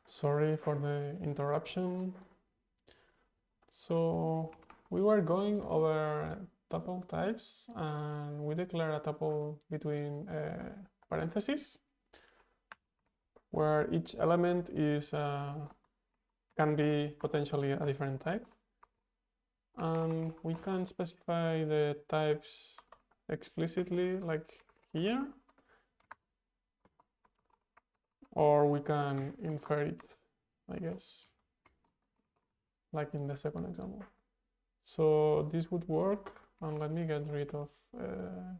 Sorry for the interruption. So we were going over tuple types, and we declare a tuple between parentheses, where each element is can be potentially a different type. And we can specify the types explicitly, like here, or we can infer it, I guess, like in the second example. So this would work, and let me get rid of the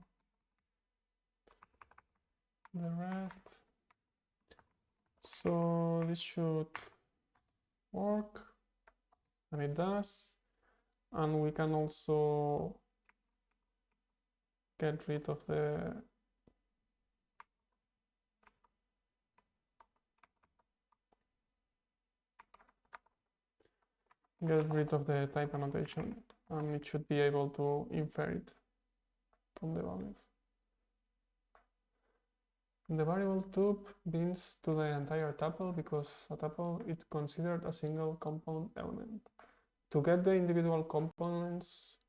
rest. So this should work, and it does. And we can also get rid of the type annotation, and it should be able to infer it from the values. The variable tup binds to the entire tuple because a tuple is considered a single compound element. To get the individual components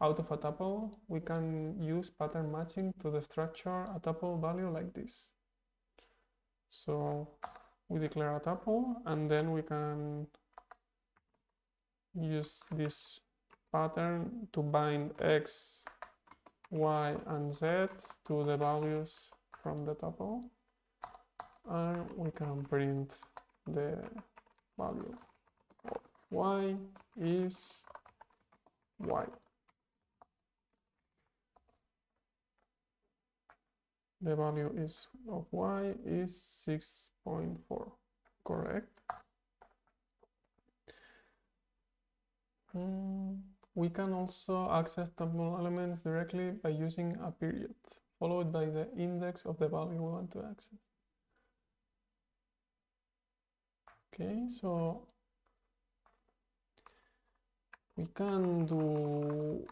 out of a tuple, we can use pattern matching to the structure a tuple value like this. So we declare a tuple, and then we can use this pattern to bind x, y, and z to the values from the tuple, and we can print the value of y is y. The value of y is 6.4, correct? We can also access tuple elements directly by using a period, followed by the index of the value we want to access. Okay, so we can do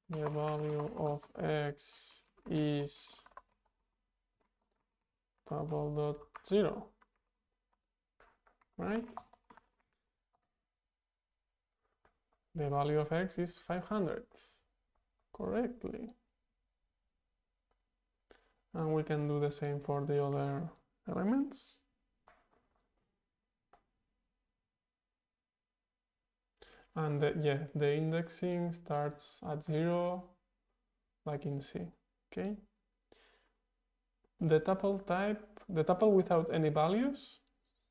the value of x is tuple.0, right? The value of x is 500, correctly. And we can do the same for the other elements. And the indexing starts at 0, like in C, okay? The tuple type, the tuple without any values,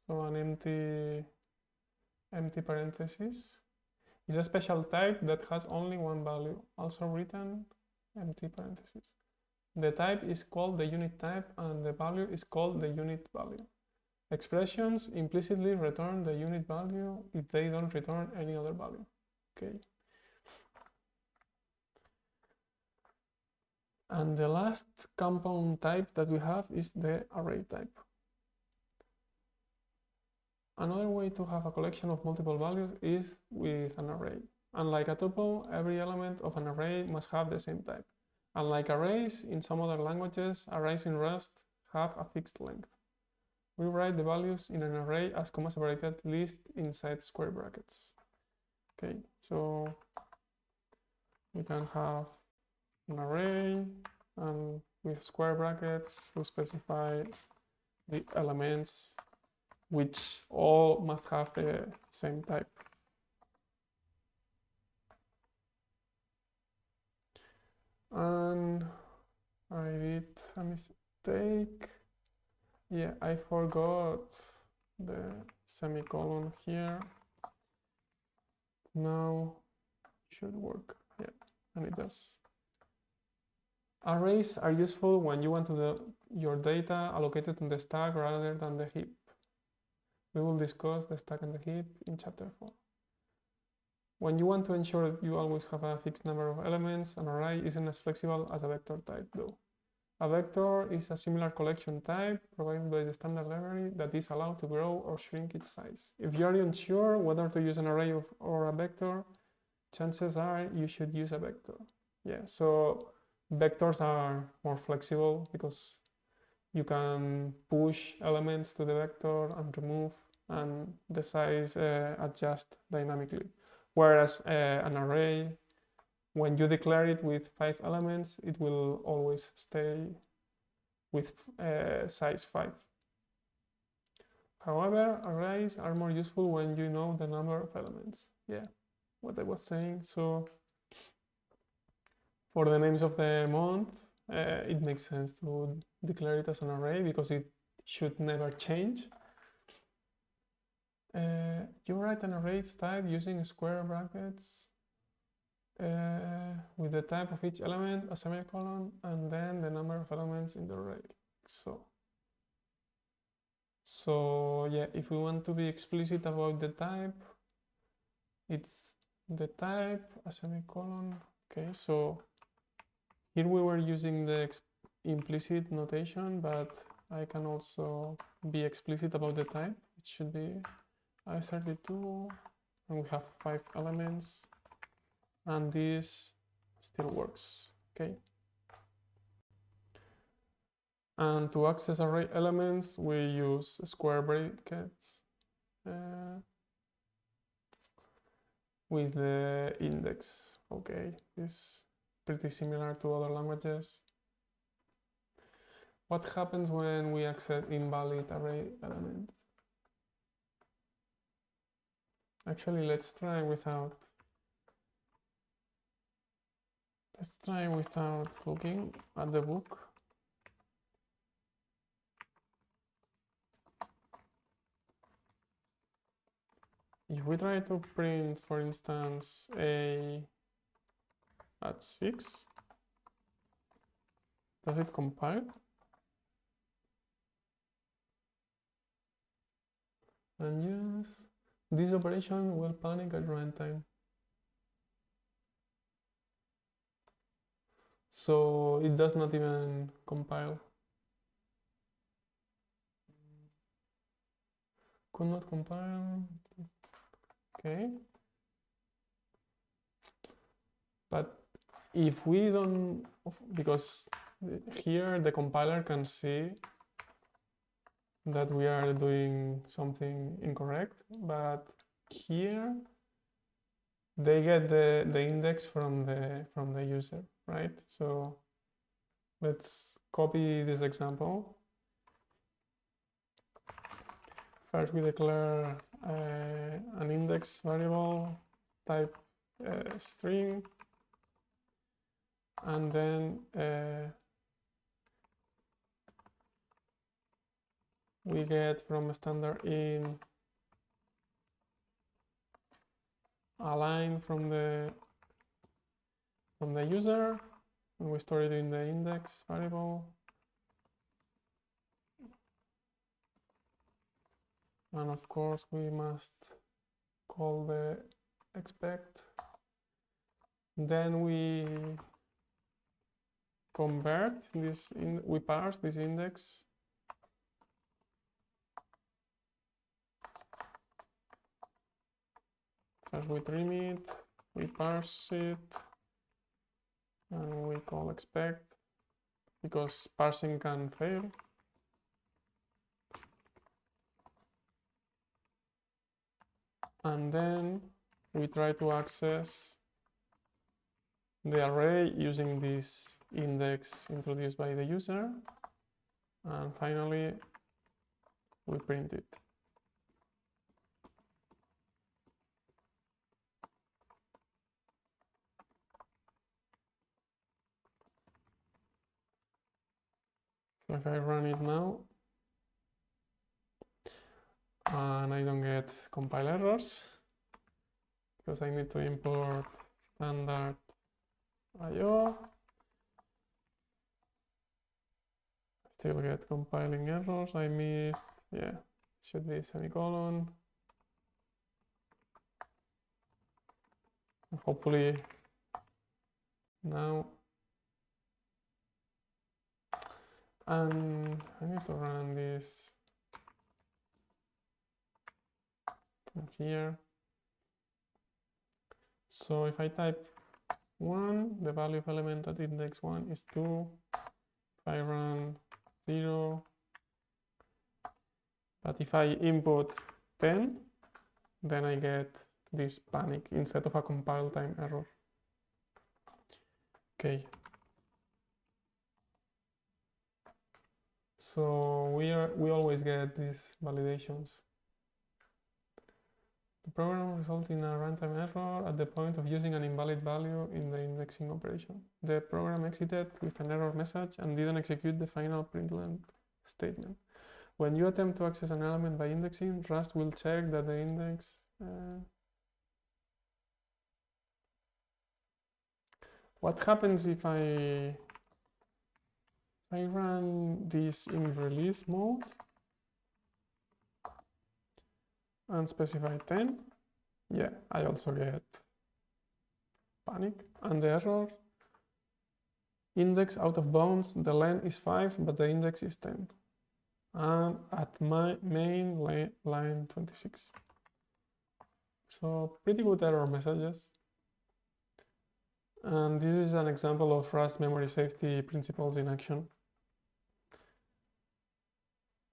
so an empty parenthesis, is a special type that has only one value, also written empty parenthesis. The type is called the unit type, and the value is called the unit value. Expressions implicitly return the unit value if they don't return any other value. Okay. And the last compound type that we have is the array type. Another way to have a collection of multiple values is with an array. Unlike a tuple, every element of an array must have the same type. Unlike arrays in some other languages, arrays in Rust have a fixed length. We write the values in an array as comma-separated list inside square brackets. Okay, so we can have an array, and with square brackets, we specify the elements which all must have the same type. And I did a mistake. Yeah, I forgot the semicolon here. Now it should work. Yeah, and it does. Arrays are useful when you want your data allocated in the stack rather than the heap. We will discuss the stack and the heap in chapter 4. When you want to ensure that you always have a fixed number of elements, an array isn't as flexible as a vector type, though. A vector is a similar collection type provided by the standard library that is allowed to grow or shrink its size. If you are unsure whether to use an array or a vector, chances are you should use a vector. Yeah, so vectors are more flexible because you can push elements to the vector and remove, and the size adjust dynamically. Whereas an array, when you declare it with 5 elements, it will always stay with size 5. However, arrays are more useful when you know the number of elements. Yeah, what I was saying. So for the names of the month, it makes sense to declare it as an array because it should never change. You write an array's type using square brackets with the type of each element, a semicolon, and then the number of elements in the array. So yeah, if we want to be explicit about the type, it's the type, a semicolon. Okay, so here we were using the implicit notation, but I can also be explicit about the type. It should be I32, and we have 5 elements, and this still works. Okay. And to access array elements, we use square brackets with the index. Okay, this is pretty similar to other languages. What happens when we access invalid array elements? Actually, let's try without looking at the book. If we try to print, for instance, a at 6, does it compile? And yes, this operation will panic at runtime. So it does not even compile. Could not compile. Okay. But if we don't, because here the compiler can see that we are doing something incorrect, but here they get the index from the user, right? So let's copy this example. First, we declare an index variable type string, and then we get from standard in a line from the user, and we store it in the index variable. And of course, we must call the expect. Then we convert this, we parse this index. First we trim it, we parse it, and we call expect, because parsing can fail. And then we try to access the array using this index introduced by the user. And finally, we print it. So if I run it now, and I don't get compile errors, because I need to import standard IO. Still get compiling errors. I missed, yeah, it should be semicolon. Hopefully now. And I need to run this from here. So if I type 1, the value of element at index 1 is 2. If I run 0. But if I input 10, then I get this panic instead of a compile time error. Okay. So we always get these validations. The program results in a runtime error at the point of using an invalid value in the indexing operation. The program exited with an error message and didn't execute the final println statement. When you attempt to access an element by indexing, Rust will check that the index. What happens if I run this in release mode and specify 10? Yeah, I also get panic. And the error, index out of bounds, the len is 5, but the index is 10. And at my main line 26. So pretty good error messages. And this is an example of Rust memory safety principles in action.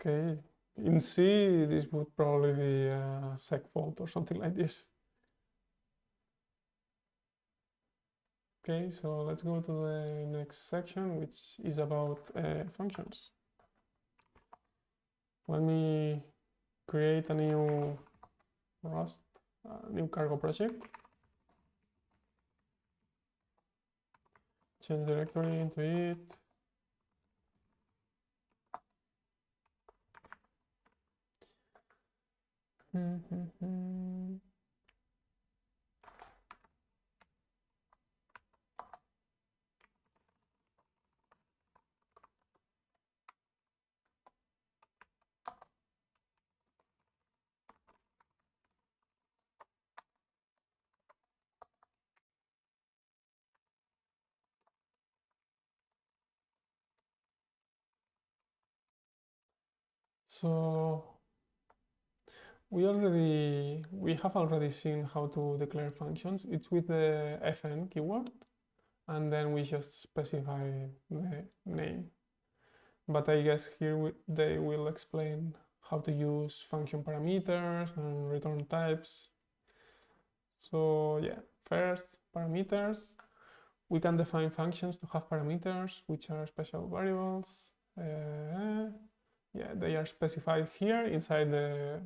Okay, in C, this would probably be a seg fault or something like this. Okay, so let's go to the next section, which is about functions. Let me create a new Rust, new cargo project. Change directory into it. So we have already seen how to declare functions. It's with the fn keyword, and then we just specify the name. But I guess here they will explain how to use function parameters and return types. So yeah, first, parameters. We can define functions to have parameters, which are special variables. Yeah, they are specified here inside the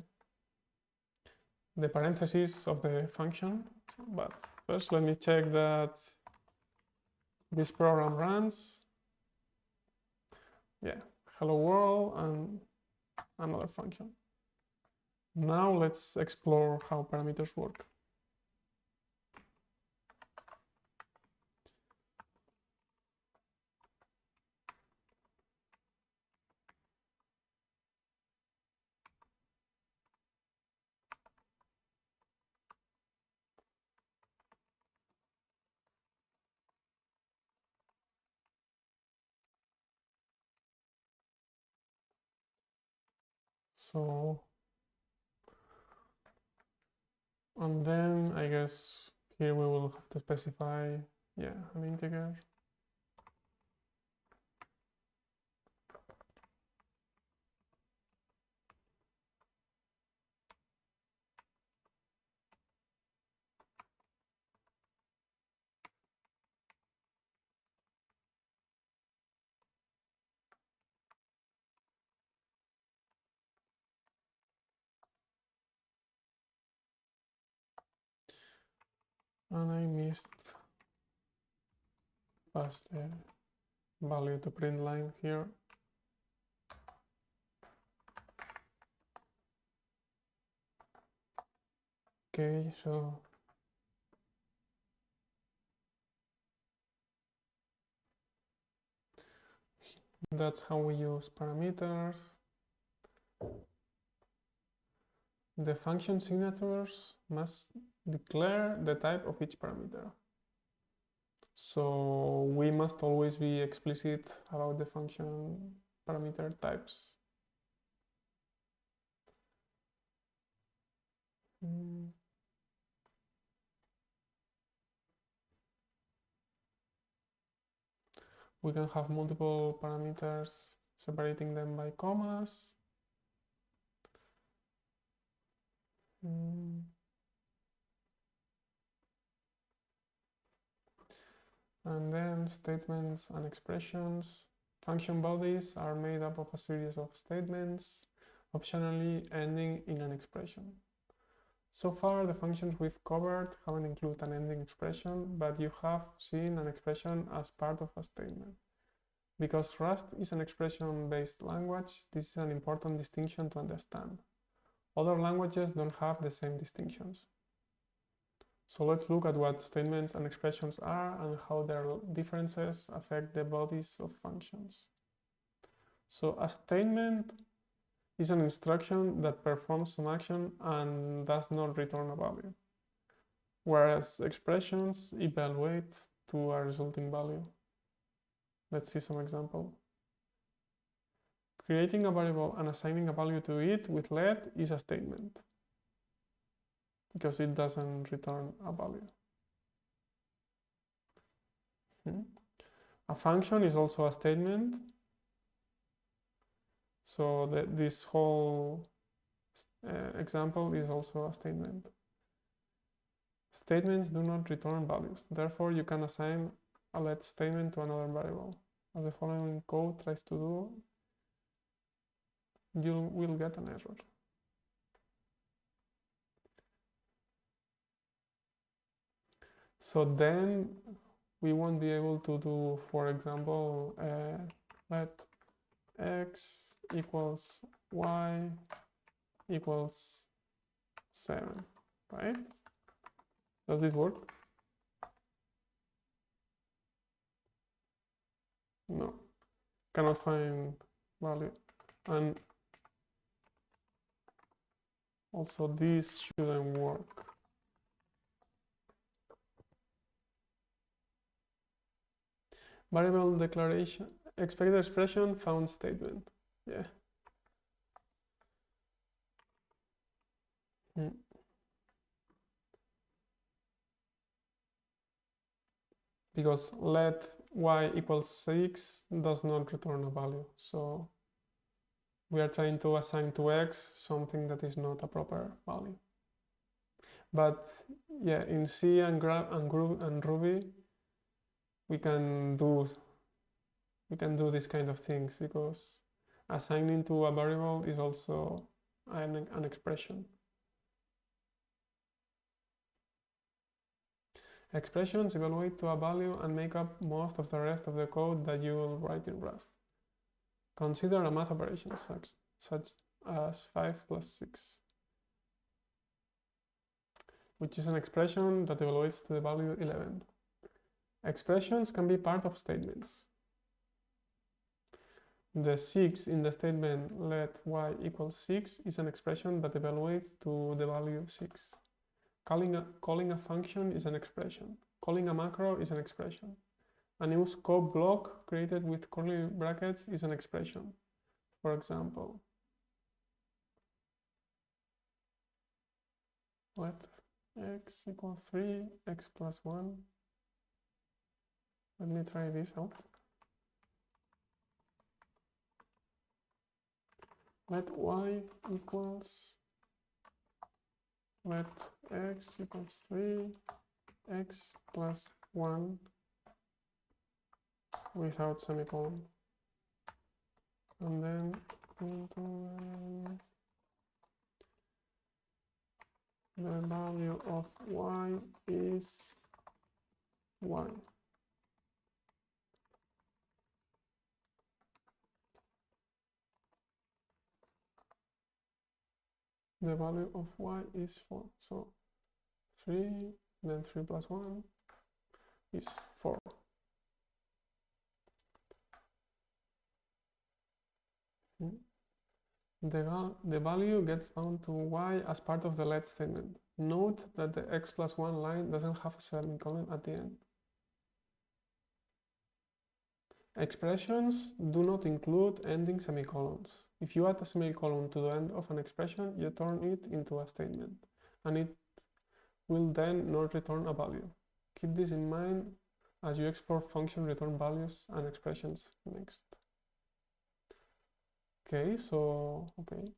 parentheses of the function. But first, let me check that this program runs. Yeah, hello world and another function. Now let's explore how parameters work. So, and then I guess here we will have to specify, yeah, an integer. And I missed pass the value to print line here. Okay, so that's how we use parameters. The function signatures must declare the type of each parameter. So we must always be explicit about the function parameter types. We can have multiple parameters separating them by commas. And then statements and expressions. Function bodies are made up of a series of statements, optionally ending in an expression. So far, the functions we've covered haven't included an ending expression, but you have seen an expression as part of a statement. Because Rust is an expression-based language, this is an important distinction to understand. Other languages don't have the same distinctions. So let's look at what statements and expressions are and how their differences affect the bodies of functions. So a statement is an instruction that performs some action and does not return a value, whereas expressions evaluate to a resulting value. Let's see some example. Creating a variable and assigning a value to it with let is a statement because it doesn't return a value. A function is also a statement. So this whole example is also a statement. Statements do not return values. Therefore, you can assign a let statement to another variable. As the following code tries to do, you will get an error. So then we won't be able to do, for example, let x equals y equals 7, right? Does this work? No, cannot find value. And also this shouldn't work. Variable declaration, expected expression, found statement. Yeah. Because let y equals 6 does not return a value. So we are trying to assign to x something that is not a proper value. But yeah, in C and Ruby, we can do this kind of things because assigning to a variable is also an expression. Expressions evaluate to a value and make up most of the rest of the code that you will write in Rust. Consider a math operation such as 5 plus 6, which is an expression that evaluates to the value 11. Expressions can be part of statements. The 6 in the statement let y equals 6 is an expression that evaluates to the value 6. Calling a function is an expression. Calling a macro is an expression. A new scope block created with curly brackets is an expression. For example, let x equals 3, x plus 1. Let me try this out. Let y equals, let x equals 3, x plus 1 without semicolon. And then into the value of y is 1. The value of y is 4. So 3, then 3 plus 1 is 4. The value gets bound to y as part of the let statement. Note that the x plus 1 line doesn't have a semicolon at the end. Expressions do not include ending semicolons. If you add a semicolon to the end of an expression, you turn it into a statement, and it will then not return a value. Keep this in mind as you export function return values and expressions next. Okay, so, okay.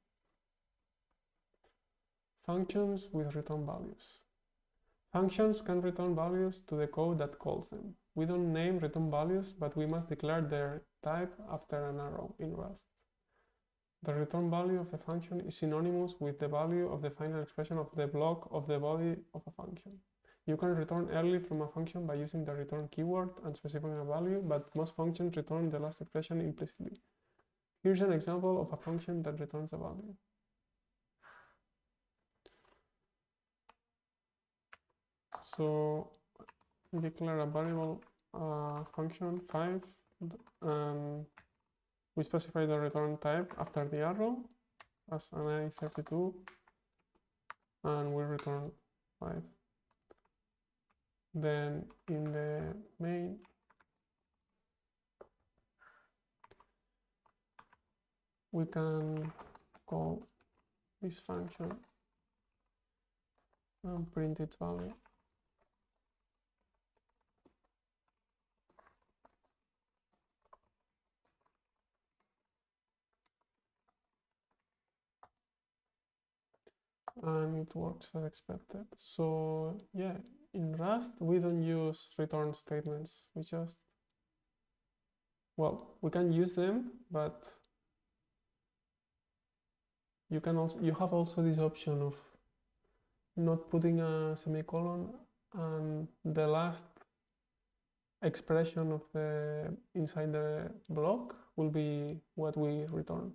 Functions with return values. Functions can return values to the code that calls them. We don't name return values, but we must declare their type after an arrow in Rust. The return value of the function is synonymous with the value of the final expression of the block of the body of a function. You can return early from a function by using the return keyword and specifying a value, but most functions return the last expression implicitly. Here's an example of a function that returns a value. So we declare a variable function 5, and we specify the return type after the arrow as an array32, and we return 5. Then in the main, we can call this function and print its value. And it works as expected. So yeah, in Rust, we don't use return statements. We just, well, we can use them, but you have also this option of not putting a semicolon, and the last expression of the inside the block will be what we return.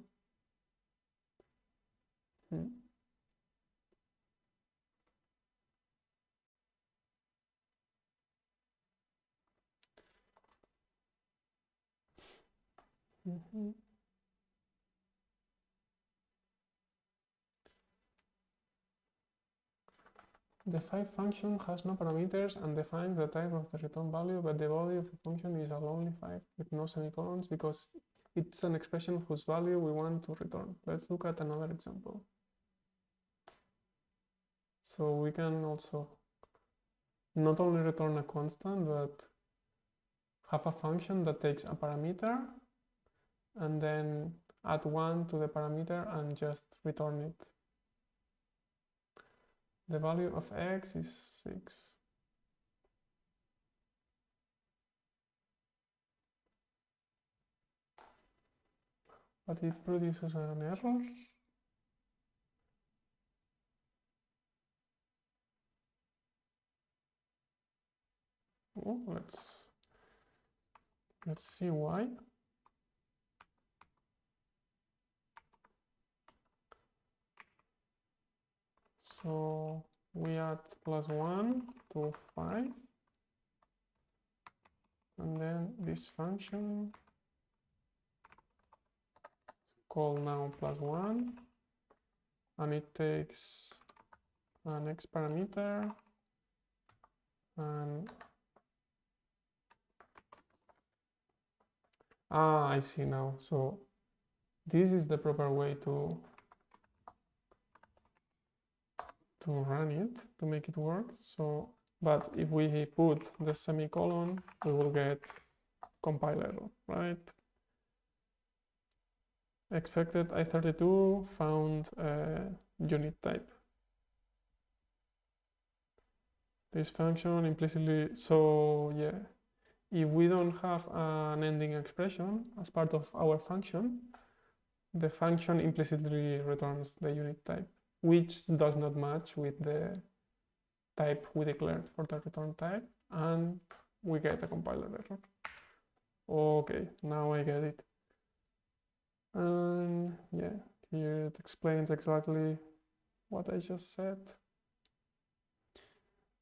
The 5 function has no parameters and defines the type of the return value, but the body of the function is a lonely 5 with no semicolons because it's an expression whose value we want to return. Let's look at another example. So we can also not only return a constant, but have a function that takes a parameter and then add 1 to the parameter and just return it. The value of x is 6. But it produces an error. Oh, let's see why. So we add +1 to 5, and then this function call now +1, and it takes an x parameter and I see now. So this is the proper way to run it, to make it work. So, but if we put the semicolon, we will get compile error, right? Expected i32 found unit type. This function implicitly, so yeah, if we don't have an ending expression as part of our function, the function implicitly returns the unit type, which does not match with the type we declared for the return type, and we get a compiler error. Okay, now I get it. And yeah, here it explains exactly what I just said.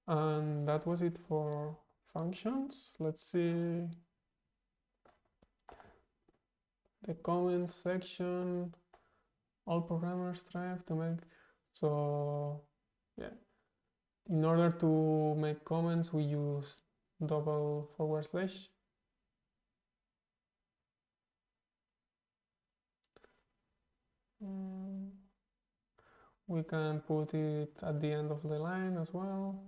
And that was it for functions. Let's see the comments section. All programmers strive to make, so yeah, in order to make comments we use // we can put it at the end of the line as well.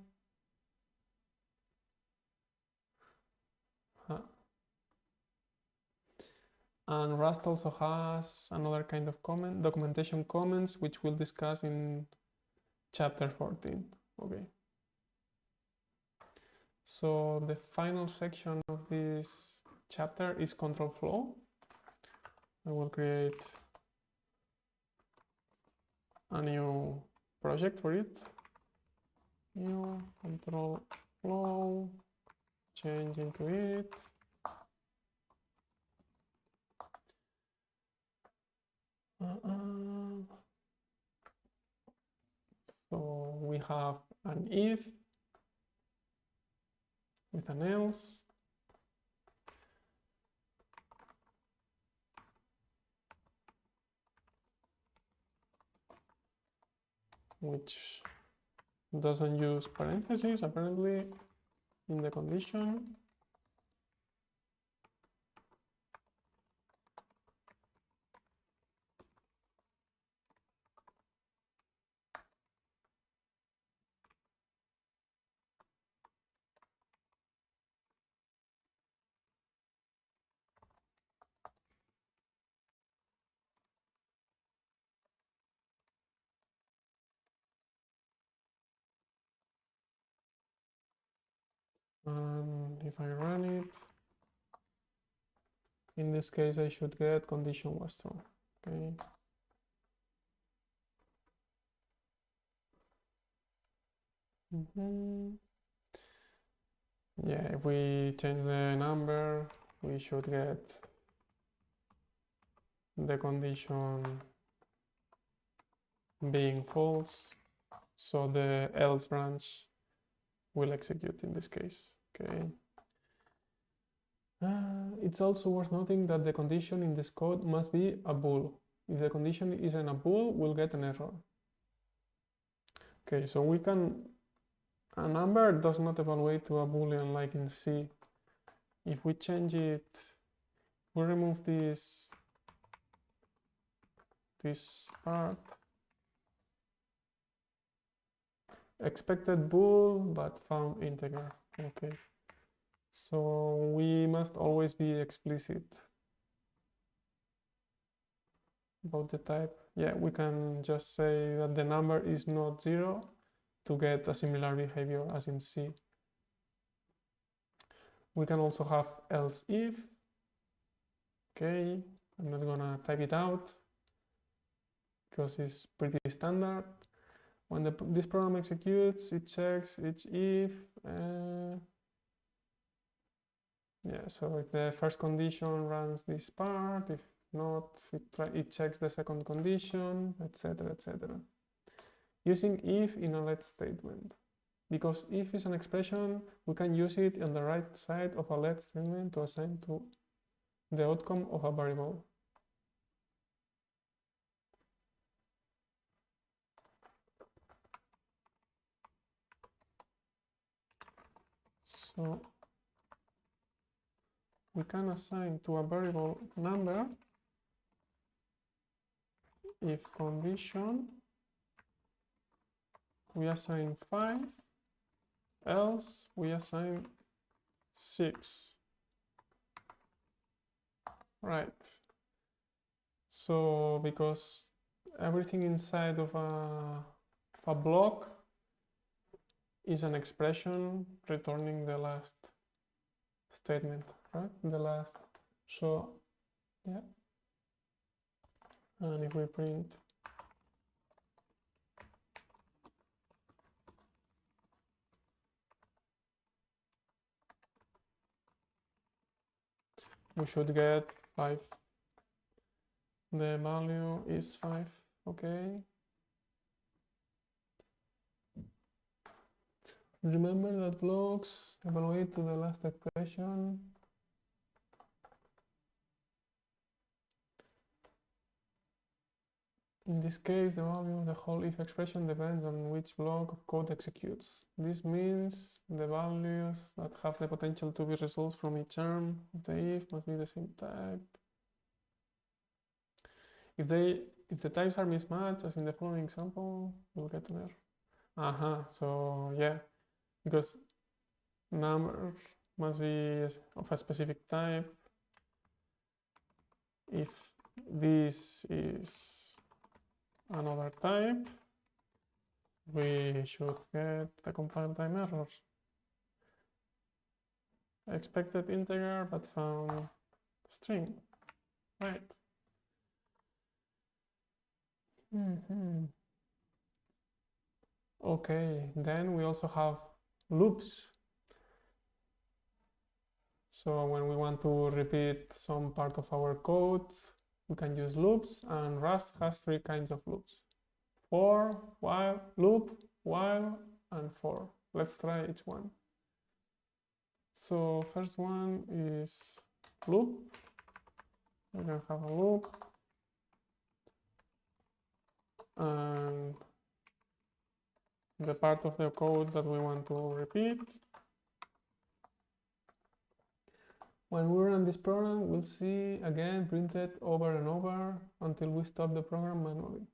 And Rust also has another kind of documentation comments, which we'll discuss in chapter 14. Okay. So the final section of this chapter is control flow. I will create a new project for it. New control flow, change into it. So we have an if with an else. Which doesn't use parentheses apparently in the condition. And if I run it, in this case, I should get condition was true. Okay. Yeah, if we change the number, we should get the condition being false. So the else branch will execute in this case. Okay. It's also worth noting that the condition in this code must be a bool. If the condition isn't a bool, we'll get an error. Okay, so a number does not evaluate to a boolean like in C. If we change it, we remove this part. Expected bool, but found integer. Okay. So we must always be explicit about the type. Yeah, we can just say that the number is not 0 to get a similar behavior as in C. We can also have else if. Okay, I'm not gonna type it out because it's pretty standard. When this program executes, it checks each if. Yeah, so if the first condition runs this part, if not, it checks the second condition, etc., etc. Using if in a let statement. Because if is an expression, we can use it on the right side of a let statement to assign to the outcome of a variable. So we can assign to a variable number if condition we assign 5, else we assign 6. Right. So because everything inside of a block is an expression returning the last statement, right? The last. So yeah. And if we print we should get 5. The value is 5. Okay. Remember that blocks evaluate to the last expression. In this case, the value of the whole if expression depends on which block of code executes. This means the values that have the potential to be results from each term of the if must be the same type. If the types are mismatched, as in the following example, we'll get an error. So yeah, because number must be of a specific type. if this is another type, we should get the compile time error. Expected integer but found string, right? Okay, then we also have loops. So when we want to repeat some part of our code, we can use loops, and Rust has 3 kinds of loops: for, while, loop, while, and for. Let's try each one. So first one is loop. We can have a loop, and the part of the code that we want to repeat. When we run this program, we'll see again printed over and over until we stop the program manually.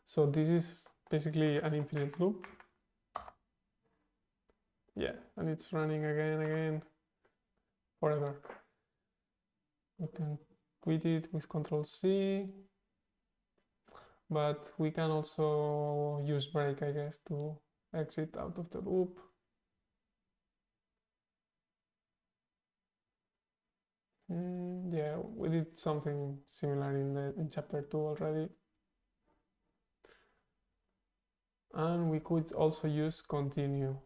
So this is basically an infinite loop. Yeah, and it's running again forever. We can quit it with Control-C, but we can also use break, I guess, to exit out of the loop. Yeah, we did something similar in chapter 2 already. And we could also use continue.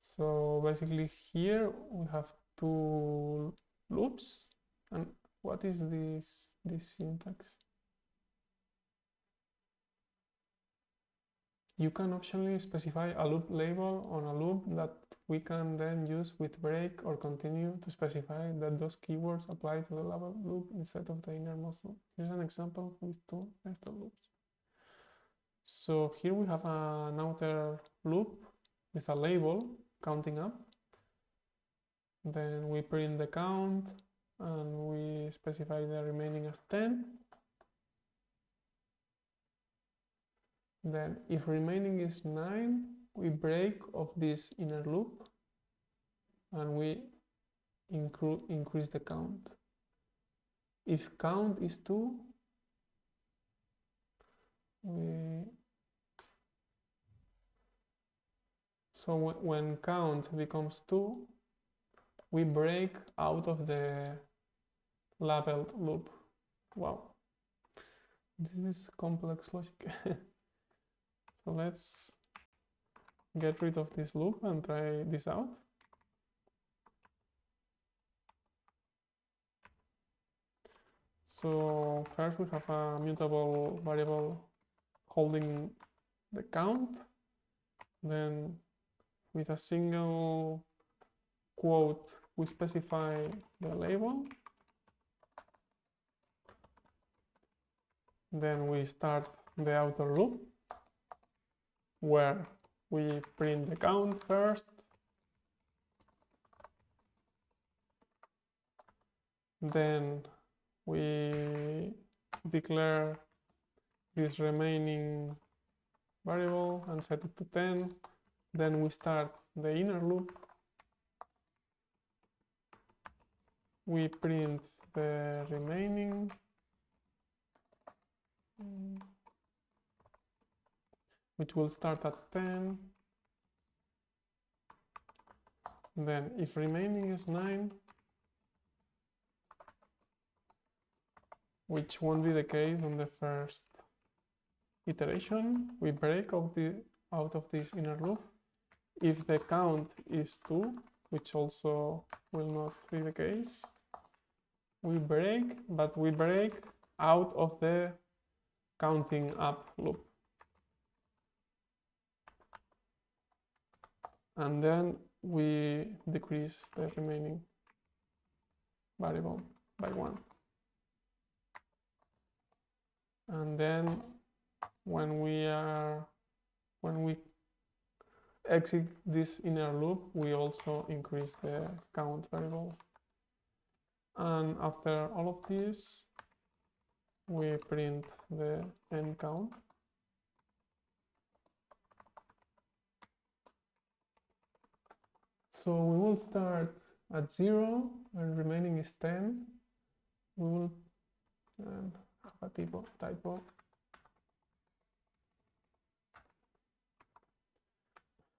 So basically here we have 2 loops. And what is this syntax? You can optionally specify a loop label on a loop that we can then use with break or continue to specify that those keywords apply to the label loop instead of the innermost loop. Here's an example with 2 nested loops. So here we have an outer loop with a label counting up. Then we print the count and we specify the remaining as 10. Then if remaining is 9, we break of this inner loop and we increase the count. If count is 2, so when count becomes 2, we break out of the labeled loop. Wow, this is complex logic. So let's get rid of this loop and try this out. So first we have a mutable variable holding the count. Then with a single quote, we specify the label. Then we start the outer loop where we print the count first. Then we declare this remaining variable and set it to 10. Then we start the inner loop. We print the remaining. Which will start at 10. Then if remaining is 9, which won't be the case on the first iteration, we break out of this inner loop. If the count is 2, which also will not be the case, we break, but we break out of the counting up loop. And then we decrease the remaining variable by 1. And then when we exit this inner loop, we also increase the count variable. And after all of this, we print the end count. So we will start at 0 and remaining is 10, we will have a typo.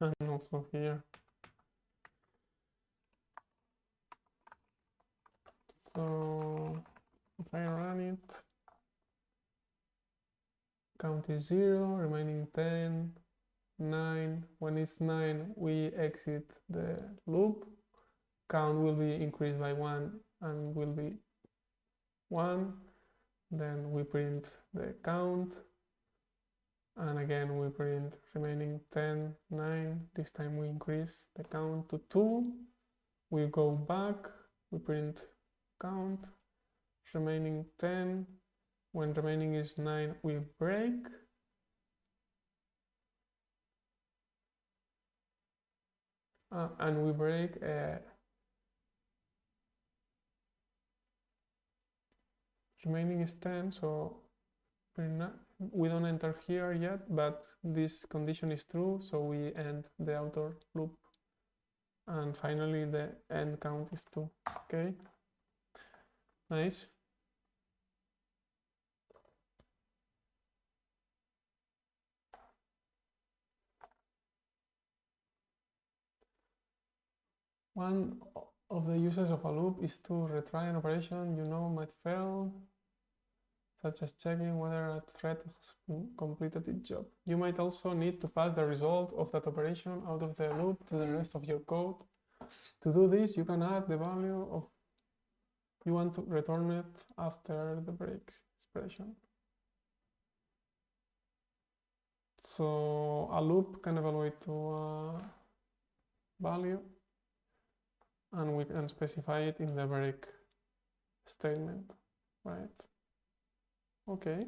And also here. So if I run it, count is 0, remaining 10, 9. When it's 9, we exit the loop. Count will be increased by 1 and will be 1. Then we print the count. And again, we print remaining 10, 9. This time we increase the count to 2. We go back, we print count, remaining 10. When remaining is 9, we break. And we break remaining is 10, so we don't enter here yet, but this condition is true, so we end the outer loop. And finally, the end count is 2. Okay, nice. One of the uses of a loop is to retry an operation you know might fail, such as checking whether a thread has completed its job. You might also need to pass the result of that operation out of the loop to the rest of your code. To do this, you can add the value of you want to return it after the break expression. So a loop can evaluate to a value, and we can specify it in the break statement, right? Okay.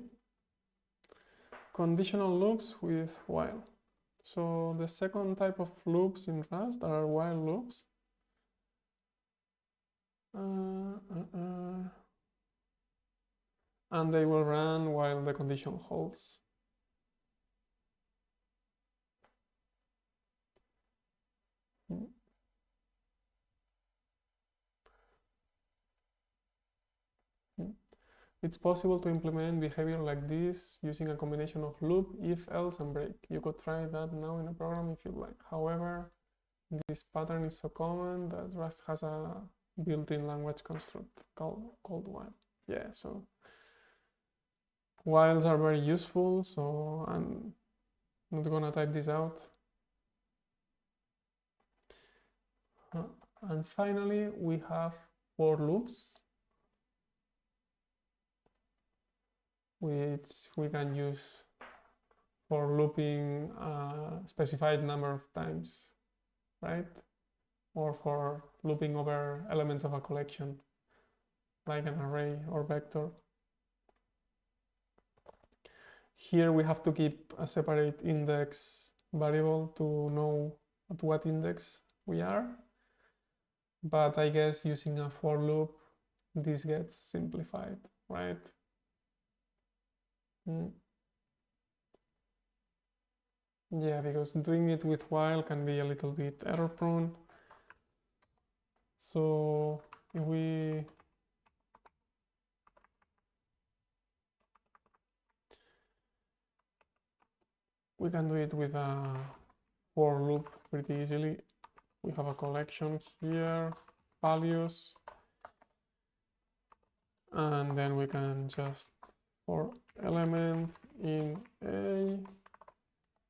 Conditional loops with while. So the second type of loops in Rust are while loops. And they will run while the condition holds. It's possible to implement behavior like this using a combination of loop, if, else, and break. You could try that now in a program if you'd like. However, this pattern is so common that Rust has a built-in language construct called while. Yeah, so whiles are very useful, so I'm not gonna type this out. And finally, we have for loops, which we can use for looping a specified number of times, right? Or for looping over elements of a collection, like an array or vector. Here we have to keep a separate index variable to know at what index we are. But I guess using a for loop, this gets simplified, right? Yeah, because doing it with while can be a little bit error prone. So if we can do it with a for loop pretty easily. We have a collection here, values, and then we can just for element in A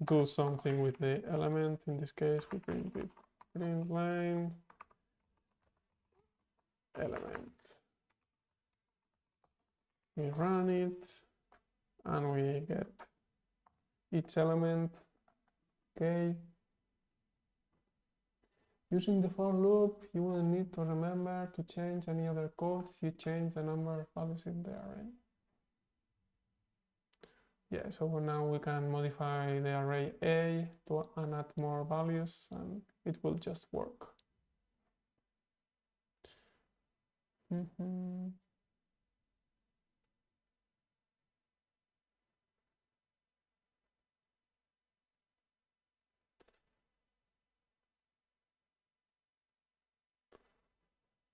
do something with the element. In this case, we print it, print line element. We run it and we get each element. Okay. Using the for loop, you will need to remember to change any other code if you change the number of values in the array. Yeah, so now we can modify the array A and add more values, and it will just work.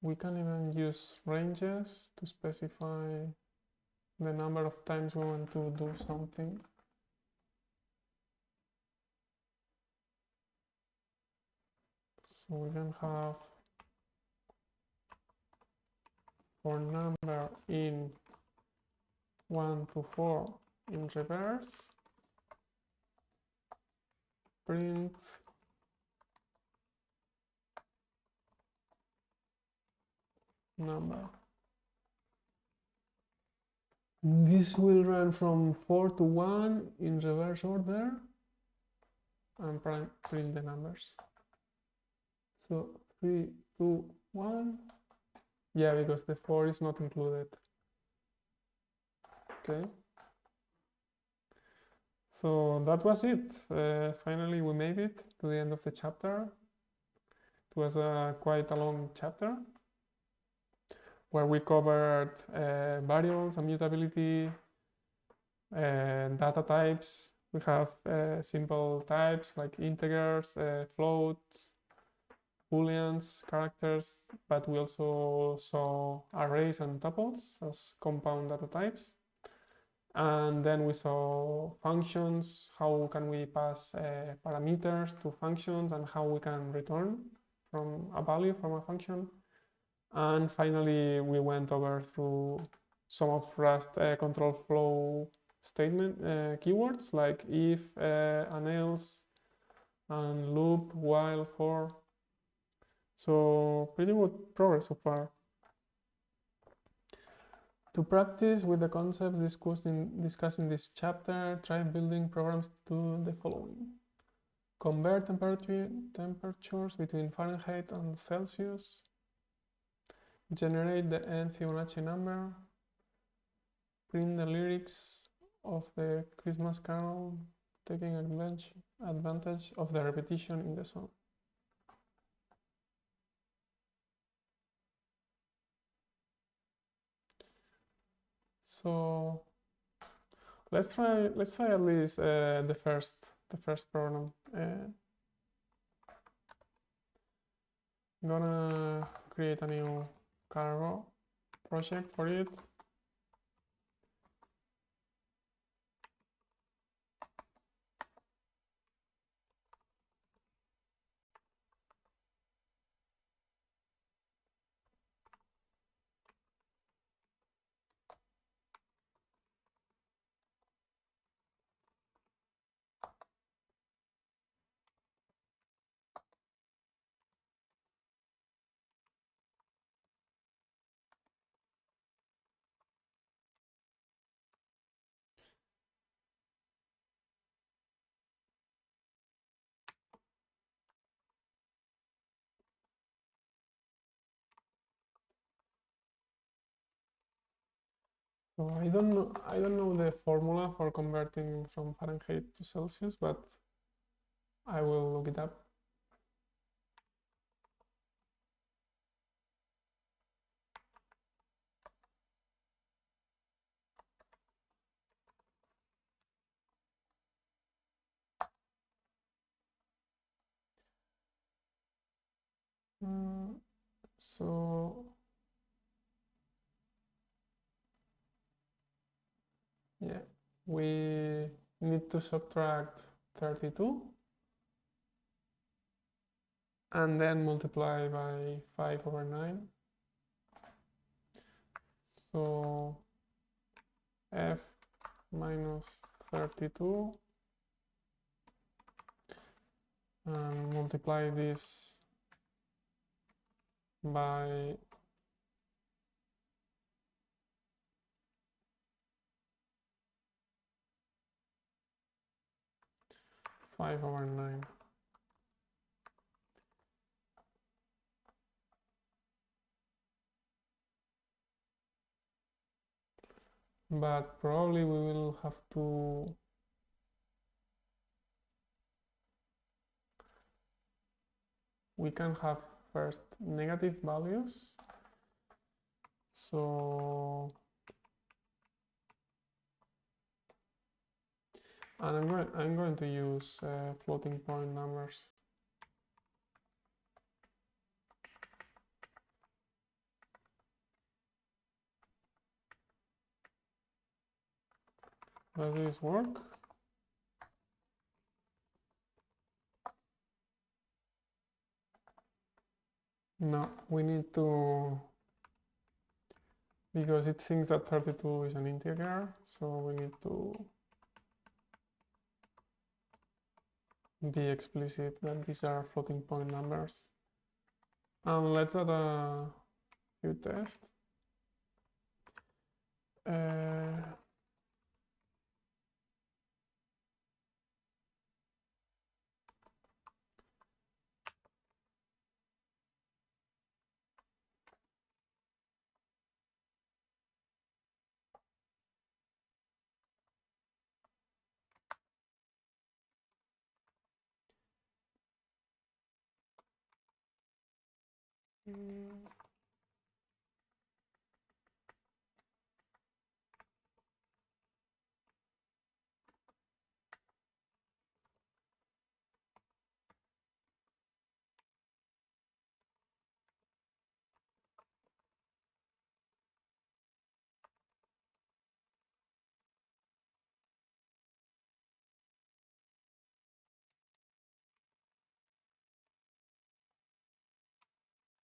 We can even use ranges to specify the number of times we want to do something. So we can have for number in 1 to 4 in reverse, print number. This will run from 4 to 1 in reverse order and print the numbers. So 3, 2, 1. Yeah, because the 4 is not included. Okay. So that was it. Finally, we made it to the end of the chapter. It was quite a long chapter where we covered variables, immutability, data types. We have simple types like integers, floats, booleans, characters, but we also saw arrays and tuples as compound data types. And then we saw functions, how can we pass parameters to functions and how we can return from a value from a function. And finally, we went over through some of Rust control flow statement keywords like if, and else, and loop, while, for. So pretty good progress so far. To practice with the concepts discussed in this chapter, try building programs to do the following. Convert temperatures between Fahrenheit and Celsius. Generate the nth Fibonacci number. Print the lyrics of the Christmas Carol, taking advantage of the repetition in the song. So let's try at least the first program. I'm gonna create a new cargo project for it. So I don't know the formula for converting from Fahrenheit to Celsius, but I will look it up. So yeah, we need to subtract 32 and then multiply by 5/9. So f minus 32 and multiply this by 5/9. But probably we will have to we can have first negative values. So and I'm going to use floating point numbers. Does this work? No, we need to, because it thinks that 32 is an integer, so we need to be explicit that these are floating point numbers. And let's add a few tests.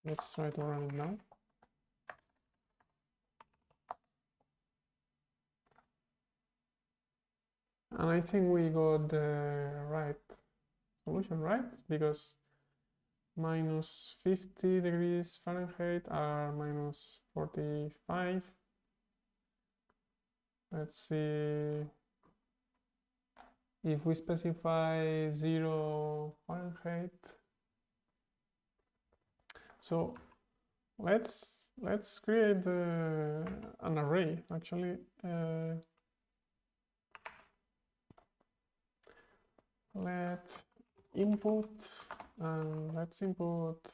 Let's try to run it now. And I think we got the right solution, right? Because minus 50 degrees Fahrenheit are minus 45. Let's see if we specify 0 Fahrenheit. So let's create an array actually. Let input, and let's input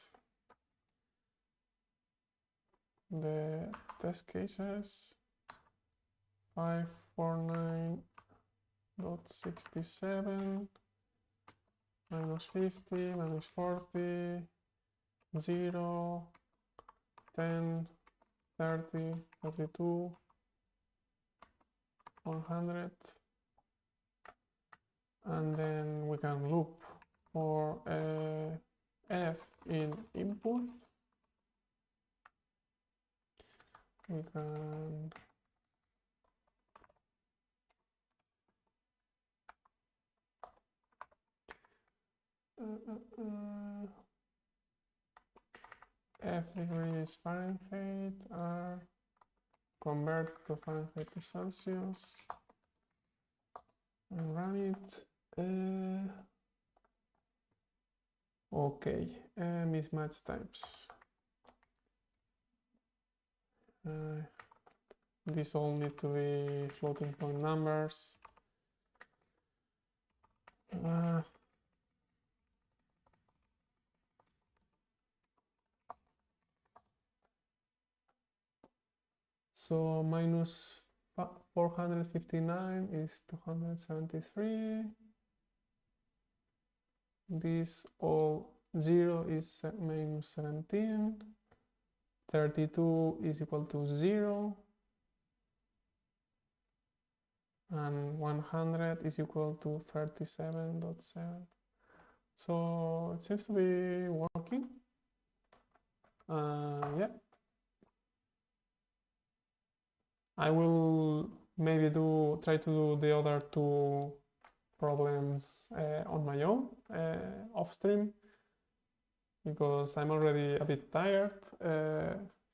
the test cases 549.67 minus 50 minus 40 0 10 30 32 100, and then we can loop for f in input. We can f degrees Fahrenheit are convert to Fahrenheit to Celsius and run it. Okay, mismatch types. These all need to be floating point numbers. So minus 459 is 273. This all 0 is minus 17. 32 is equal to 0. And 100 is equal to 37.7. So it seems to be working. Yeah. I will maybe try to do the other two problems on my own off stream, because I'm already a bit tired.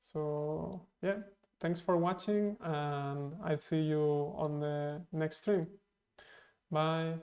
So yeah, thanks for watching, and I'll see you on the next stream. Bye.